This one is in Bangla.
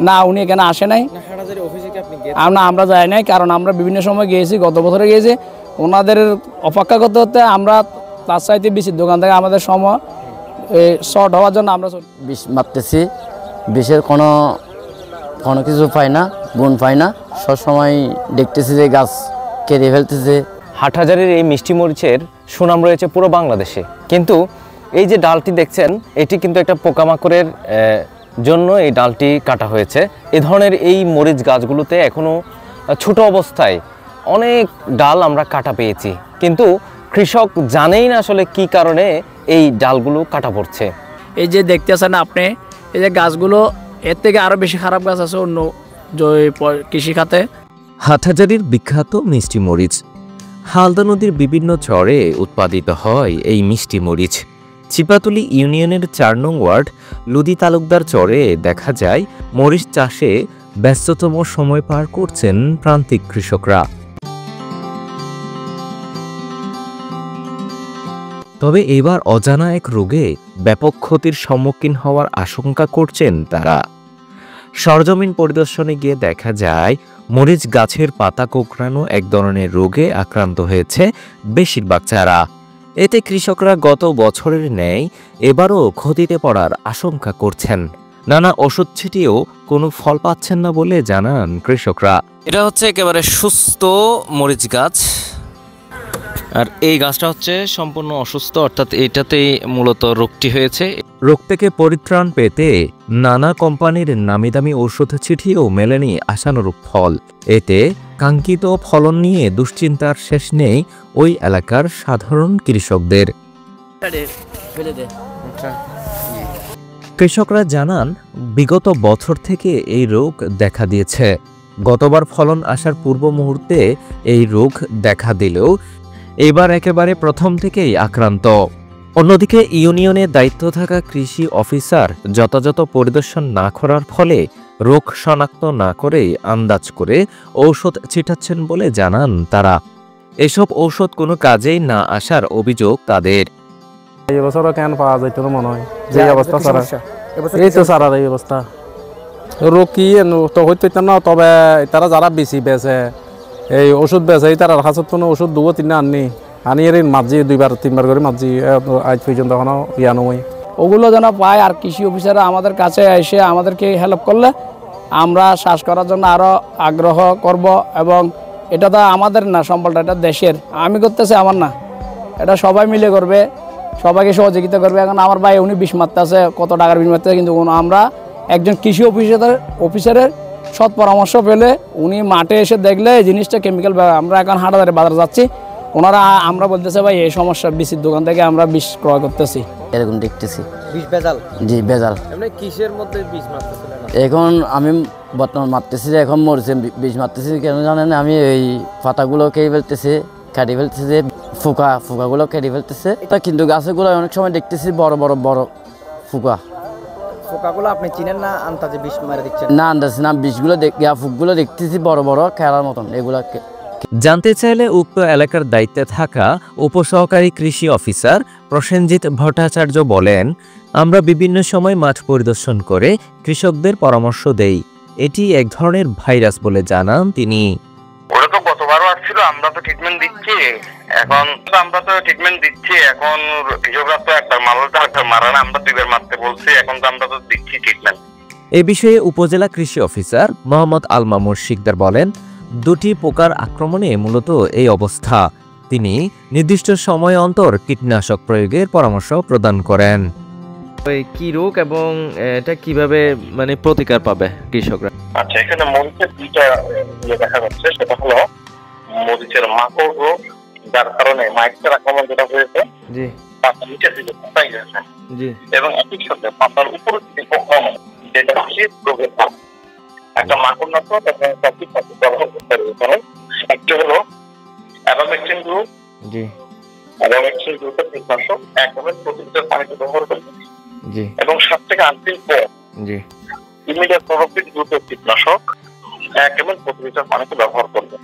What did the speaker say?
না, উনি এখানে আসে নাই। আমরা যাই নাই, কারণ আমরা বিভিন্ন সময় গিয়েছি, গত বছরে গিয়েছি। ওনাদের অপেক্ষা করতে করতে আমরা তার চাইতে বেশি দোকান থেকে আমাদের সময় শর্ট হওয়ার জন্য আমরা বিষ মারতেছি। বিষের কোনো কিছু পাই না, গুণ পাই না। সবসময় দেখতেছি যে গাছ কেটে ফেলতেছে। হাটহাজারীর এই মিষ্টি মরিচের সুনাম রয়েছে পুরো বাংলাদেশে, কিন্তু এই যে ডালটি দেখছেন এটি কিন্তু একটা পোকামাকড়ের জন্য এই ডালটি কাটা হয়েছে। এ ধরনের এই মরিচ গাছগুলোতে এখনও ছোট অবস্থায় অনেক ডাল আমরা কাটা পেয়েছি, কিন্তু কৃষক জানেই না আসলে কি কারণে এই ডালগুলো কাটা পড়ছে। এই যে দেখতেছেন আপনি, এই যে গাছগুলো, এর থেকে আরও বেশি খারাপ গাছ আছে অন্য কৃষিখাতে। হাটহাজারীর বিখ্যাত মিষ্টি মরিচ। হালদা নদীর বিভিন্ন চরে উৎপাদিত হয় এই মিষ্টি মরিচ। চিপাতলি ইউনিয়নের ৪ নং ওয়ার্ড লুদি তালুকদার চরে দেখা যায় মরিচ চাষে ব্যস্ততম সময় পার করছেন প্রান্তিক কৃষকরা। তবে এবার অজানা এক রোগে ব্যাপক ক্ষতির সম্মুখীন হওয়ার আশঙ্কা করছেন তারা। সরজমিন পরিদর্শনে গিয়ে দেখা যায় মরিচ গাছের পাতা কোঁকড়ানো এক ধরনের রোগে আক্রান্ত হয়েছে বেশিরভাগ চারা। এতে কৃষকরা গত বছরের ন্যায় এবারও ক্ষতিতে পড়ার আশঙ্কা করছেন। নানা ওষুধ ছিটিয়েও কোনো ফল পাচ্ছেন না বলে জানান কৃষকরা। এটা হচ্ছে একেবারে সুস্থ মরিচ গাছ, আর এই গাছটা হচ্ছে সম্পূর্ণ অসুস্থ, অর্থাৎ এটাতেই মূলত রোগটি হয়েছে। রোগ থেকে পরিত্রাণ পেতে নানা কোম্পানির নামিদামি ওষুধ ছিটিয়েও মেলেনি আশানুরূপ ফল। এতে কাঙ্ক্ষিত ফলন নিয়ে দুশ্চিন্তার শেষ নেই ওই এলাকার সাধারণ কৃষকদের। কৃষকরা জানান বিগত বছর থেকে এই রোগ দেখা দিয়েছে। গতবার ফলন আসার পূর্ব মুহূর্তে এই রোগ দেখা দিলেও এবার একেবারে প্রথম থেকেই আক্রান্ত। অন্যদিকে ইউনিয়নে দায়িত্ব থাকা কৃষি অফিসার যথাযথ পরিদর্শন না করার ফলে রোগ শনাক্ত না করেই আন্দাজ করে ঔষধ ছিটাচ্ছেন বলে জানান তারা। এসব ঔষধ কোনো কাজেই না আসার অভিযোগ তাদের। এই বছরও কেন পাওয়া যাইতো না মনে হয়, যে অবস্থা সারা এই তো সারার এই অবস্থা। রোগ কি তো হইতো না, তবে তারা যারা বেশি বেছে এই ওষুধ বেছে তারা হাসত কোনো ওষুধ 2-3 আনি এর মাঝি 2-3 করে মাঝি আজ পর্যন্ত এখনো ইয়া নয়। ওগুলো যেন পায়, আর কৃষি অফিসাররা আমাদের কাছে এসে আমাদেরকে হেল্প করলে আমরা চাষ করার জন্য আরও আগ্রহ করব। এবং এটা তো আমাদের না সম্বলটা, এটা দেশের। আমি করতেছি আমার না, এটা সবাই মিলে করবে, সবাইকে সহযোগিতা করবে। এখন আমার ভাই উনি বিষ মারতে আছে, কত টাকার বিষ মারতে আছে, কিন্তু আমরা একজন কৃষি অফিসারের সৎ পরামর্শ পেলে উনি মাঠে এসে দেখলে এই জিনিসটা কেমিক্যাল। আমরা এখন হাটহাজারী বাজারে যাচ্ছি, ওনারা আমরা বলতেছে ভাই এই সমস্যা বিষের দোকান থেকে আমরা বিষ ক্রয় করতেছি। এরকম দেখতেছি বিষ ভেজাল। জি ভেজাল। এমনি কিসের মধ্যে বিষ মারতেছিলেন? এখন আমি বর্তমান মারতেছি, এখন মরছে বিষ মারতেছি কেন জানেন? আমি এই পাতাগুলো কেটে ফেলতেছি, কেটে ফেলতেছে, ফুকাগুলো কেটে ফেলতেছে। কিন্তু গাছগুলো অনেক সময় দেখতেছি বড় ফুকা। পোকাগুলো আপনি চিনেন না, আন্দাজে বিষ মারে দিচ্ছেন? না আন্দাজ না, বিষগুলো ফুকগুলো দেখতেছি বড় খেলার মতন। এগুলাকে জানতে চাইলে উক্ত এলাকার দায়িত্বে থাকা উপসহকারী কৃষি অফিসার প্রসেনজিৎ ভট্টাচার্য বলেন, আমরা বিভিন্ন সময় মাঠ পরিদর্শন করে কৃষকদের পরামর্শ দেই। এটি এক ধরনের ভাইরাস বলে জানান তিনি। ওরা তো গতবারও আসছিল, আমরা তো ট্রিটমেন্ট দিচ্ছি। এখন কৃষকরা তো একবার মারলে তো একবার মারা না, আমরা 2বার মারতে বলছি। এখন তো আমরা তো দিচ্ছি ট্রিটমেন্ট। এ বিষয়ে উপজেলা কৃষি অফিসার মোহাম্মদ আল মামুন শিকদার বলেন, 2টি পোকার আক্রমণে মূলত এই অবস্থা। তিনি নির্দিষ্ট সময় অন্তর কীটনাশক প্রয়োগের পরামর্শ প্রদান করেন। কি রোগ এবং এটা কিভাবে মানে প্রতিকার পাবে কৃষকরা? আচ্ছা, এখানে মরিচের 2টা দেখা যাচ্ছে। সেটা হলো মরিচের মাকড় রোগ, যার কারণে মাইক্রোর আক্রমণ যেটা হয়েছে, জি, পাতার নিচের দিকে পোকাই গেছে, জি, এবং একই সাথে পাতার উপরের দিকে পোকা, যেটা হচ্ছে রোগের নাম। একটা মাকড় নাশক এবং সবটি ব্যবহার করতে হবে। একটা হলো অ্যাবামেকটিন গ্রুপ, জি, অ্যাবামেকটিন গ্রুপের কীটনাশক 1 ml প্রতি লিটার পানিতে ব্যবহার করবে, জি, এবং 7 থেকে 8 দিন পর, জি, ইমিডিয়েট প্রোপিক গ্রুপের কীটনাশক 1 ml প্রতি লিটার পানিতে ব্যবহার করবে।